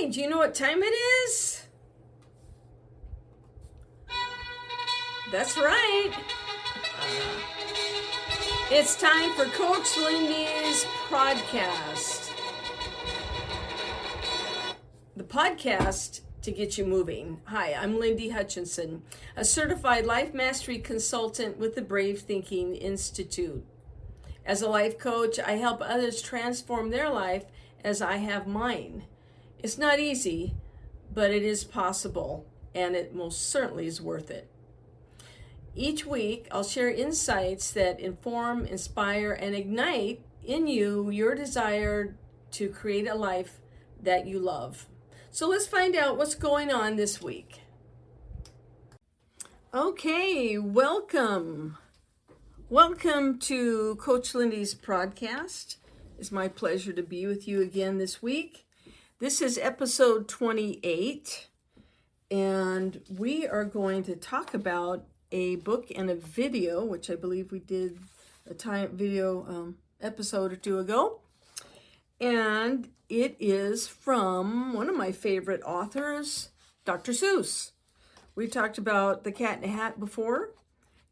Hey, do you know what time it is? That's right. It's time for Coach Lindy's podcast. The podcast to get you moving. Hi, I'm Lindy Hutchinson, a certified life mastery consultant with the Brave Thinking Institute. As a life coach, I help others transform their life as I have mine. It's not easy, but it is possible, and it most certainly is worth it. Each week, I'll share insights that inform, inspire, and ignite in you your desire to create a life that you love. So let's find out what's going on this week. Okay, welcome. Welcome to Coach Lindy's podcast. It's my pleasure to be with you again this week. This is episode 28, and we are going to talk about a book and a video, which I believe we did a video episode or two ago. And it is from one of my favorite authors, Dr. Seuss. We've talked about The Cat in the Hat before,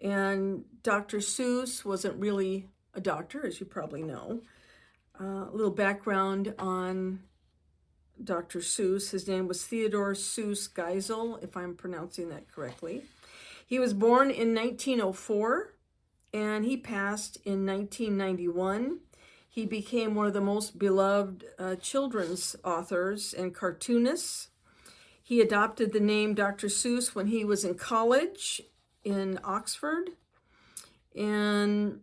and Dr. Seuss wasn't really a doctor, as you probably know. A little background on Dr. Seuss. His name was Theodore Seuss Geisel, if I'm pronouncing that correctly. He was born in 1904 and he passed in 1991. He became one of the most beloved children's authors and cartoonists. He adopted the name Dr. Seuss when he was in college in Oxford. And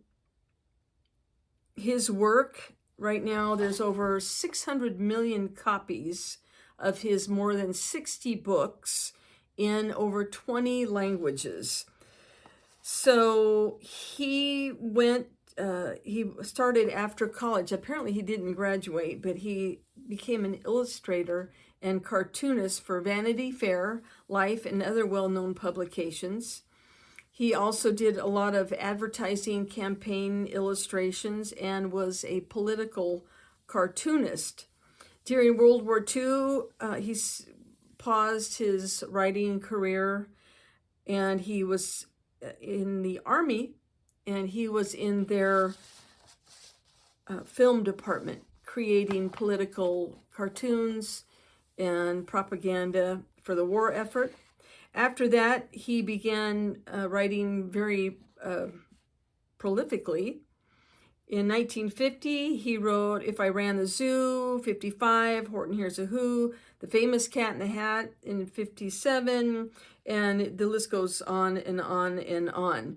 his work, right now, there's over 600 million copies of his more than 60 books in over 20 languages. So he started after college. Apparently he didn't graduate, but he became an illustrator and cartoonist for Vanity Fair, Life, and other well-known publications. He also did a lot of advertising campaign illustrations and was a political cartoonist. During World War II, he paused his writing career, and he was in the Army, and he was in their film department creating political cartoons and propaganda for the war effort. After that, he began writing very prolifically. In 1950, he wrote If I Ran the Zoo, 55, Horton Hears a Who, The Famous Cat in the Hat in 57, and the list goes on and on and on.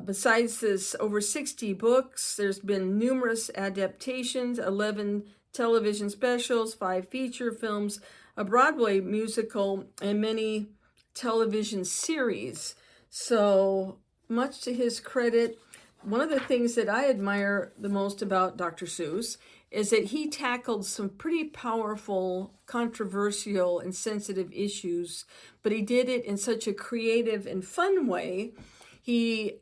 Besides this, over 60 books, there's been numerous adaptations, 11 television specials, 5 feature films, a Broadway musical, and many television series. So much to his credit, one of the things that I admire the most about Dr. Seuss is that he tackled some pretty powerful, controversial, and sensitive issues, but he did it in such a creative and fun way. He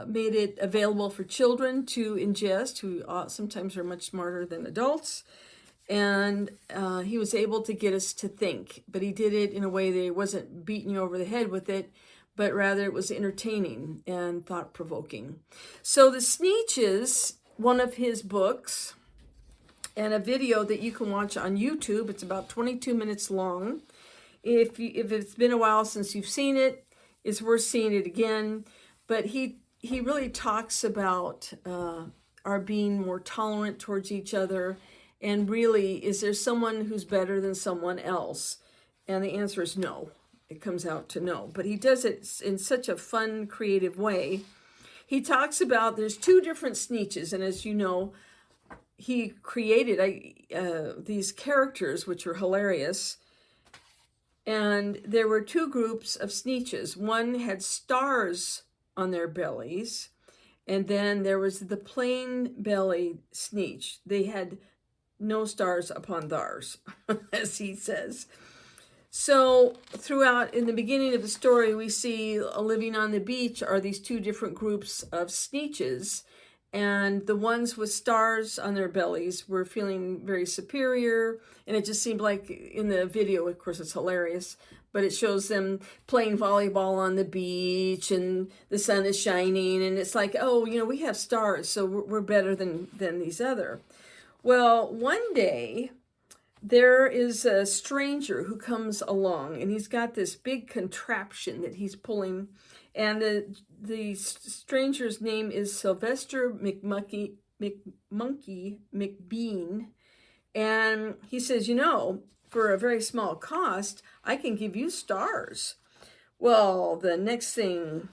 made it available for children to ingest, who sometimes are much smarter than adults. And he was able to get us to think, but he did it in a way that he wasn't beating you over the head with it, but rather it was entertaining and thought-provoking. So the Sneetches, one of his books, and a video that you can watch on YouTube. It's about 22 minutes long. If it's been a while since you've seen it, it's worth seeing it again. But he really talks about our being more tolerant towards each other. And really, is there someone who's better than someone else? And the answer is no. It comes out to no. But he does it in such a fun, creative way. He talks about there's 2 different Sneetches. And as you know, he created these characters, which are hilarious. And there were 2 groups of Sneetches. One had stars on their bellies. And then there was the plain belly Sneetch. They had no stars upon theirs, as he says. So throughout, in the beginning of the story, we see living on the beach are these 2 different groups of Sneetches, and the ones with stars on their bellies were feeling very superior. And it just seemed like in the video, of course, it's hilarious, but it shows them playing volleyball on the beach and the sun is shining. And it's like, oh, we have stars, so we're better than these other. Well, one day there is a stranger who comes along, and he's got this big contraption that he's pulling. And the stranger's name is Sylvester McMonkey McBean. And he says, for a very small cost, I can give you stars. Well, the next thing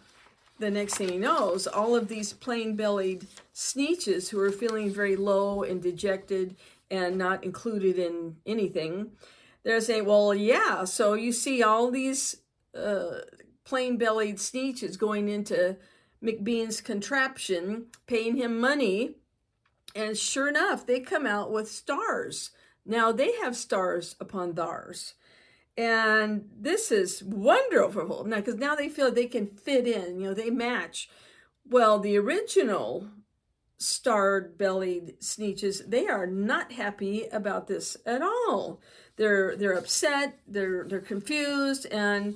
he knows, all of these plain-bellied Sneetches who are feeling very low and dejected and not included in anything, they're saying, well, yeah, so you see all these plain-bellied Sneetches going into McBean's contraption, paying him money, and sure enough, they come out with stars. Now they have stars upon theirs. And this is wonderful. Now, because now they feel they can fit in, they match. Well, the original star-bellied Sneetches, they are not happy about this at all. They're upset, they're confused, and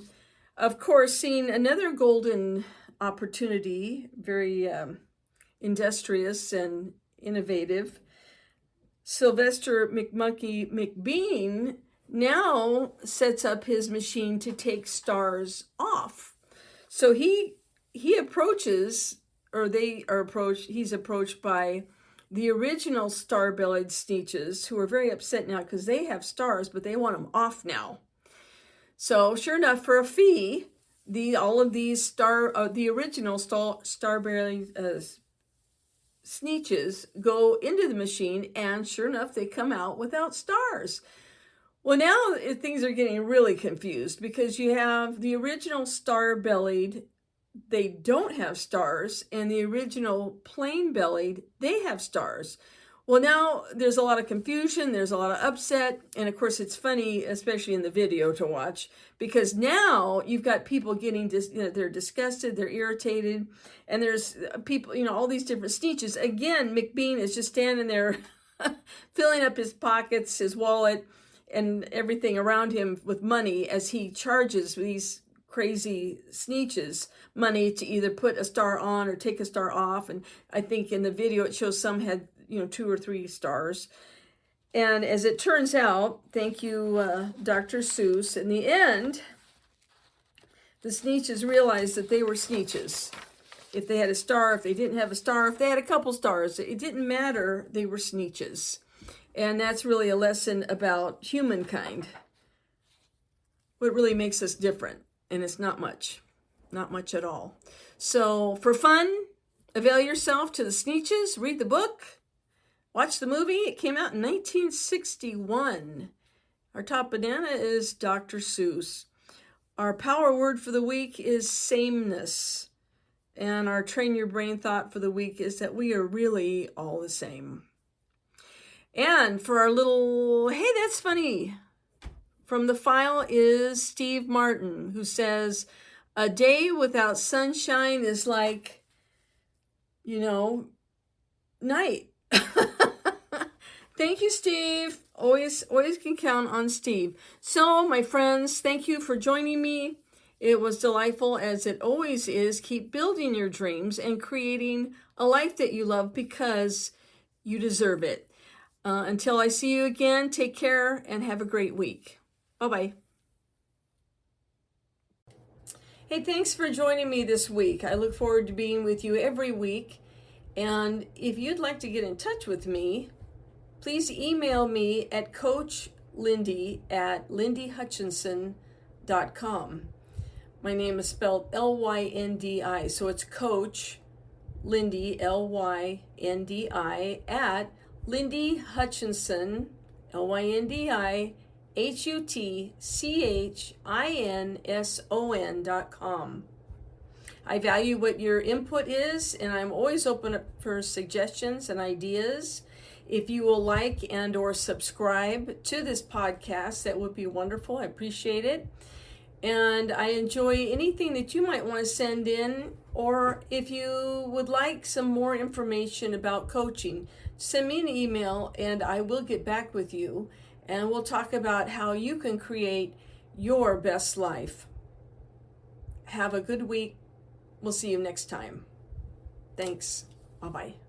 of course, seeing another golden opportunity, very industrious and innovative, Sylvester McMonkey McBean now sets up his machine to take stars off. So he's approached by the original star-bellied Sneetches, who are very upset now because they have stars, but they want them off now. So sure enough, for a fee, all of these the original star-bellied Sneetches go into the machine, and sure enough, they come out without stars. Well, now things are getting really confused because you have the original star-bellied, they don't have stars, and the original plain-bellied, they have stars. Well, now there's a lot of confusion, there's a lot of upset, and of course it's funny, especially in the video to watch, because now you've got people getting, they're disgusted, they're irritated, and there's people, all these different Sneetches. Again, McBean is just standing there filling up his pockets, his wallet, and everything around him with money as he charges these crazy Sneetches money to either put a star on or take a star off. And I think in the video it shows some had 2 or 3 stars. And as it turns out, thank you, Dr. Suess, in the end, the Sneetches realized that they were Sneetches. If they had a star, if they didn't have a star, if they had a couple stars, it didn't matter, they were Sneetches. And that's really a lesson about humankind. What really makes us different, and it's not much at all. So for fun, avail yourself to the Sneetches, read the book, watch the movie. It came out in 1961. Our top banana is Dr. Suess. Our power word for the week is sameness. And our train your brain thought for the week is that we are really all the same. And for our little, hey, that's funny, from the file is Steve Martin, who says, a day without sunshine is like, night. Thank you, Steve. Always can count on Steve. So, my friends, thank you for joining me. It was delightful, as it always is. Keep building your dreams and creating a life that you love, because you deserve it. Until I see you again, take care and have a great week. Bye-bye. Hey, thanks for joining me this week. I look forward to being with you every week. And if you'd like to get in touch with me, please email me at coachlindy@lindyhutchinson.com. My name is spelled L-Y-N-D-I, so it's Coach Lindy, L-Y-N-D-I, at Lindy Hutchinson, LYNDYHUTCHINSON.com. I value what your input is, and I'm always open up for suggestions and ideas. If you will like and or subscribe to this podcast, that would be wonderful. I appreciate it. And I enjoy anything that you might want to send in, or if you would like some more information about coaching, send me an email and I will get back with you, and we'll talk about how you can create your best life. Have a good week. We'll see you next time. Thanks. Bye-bye.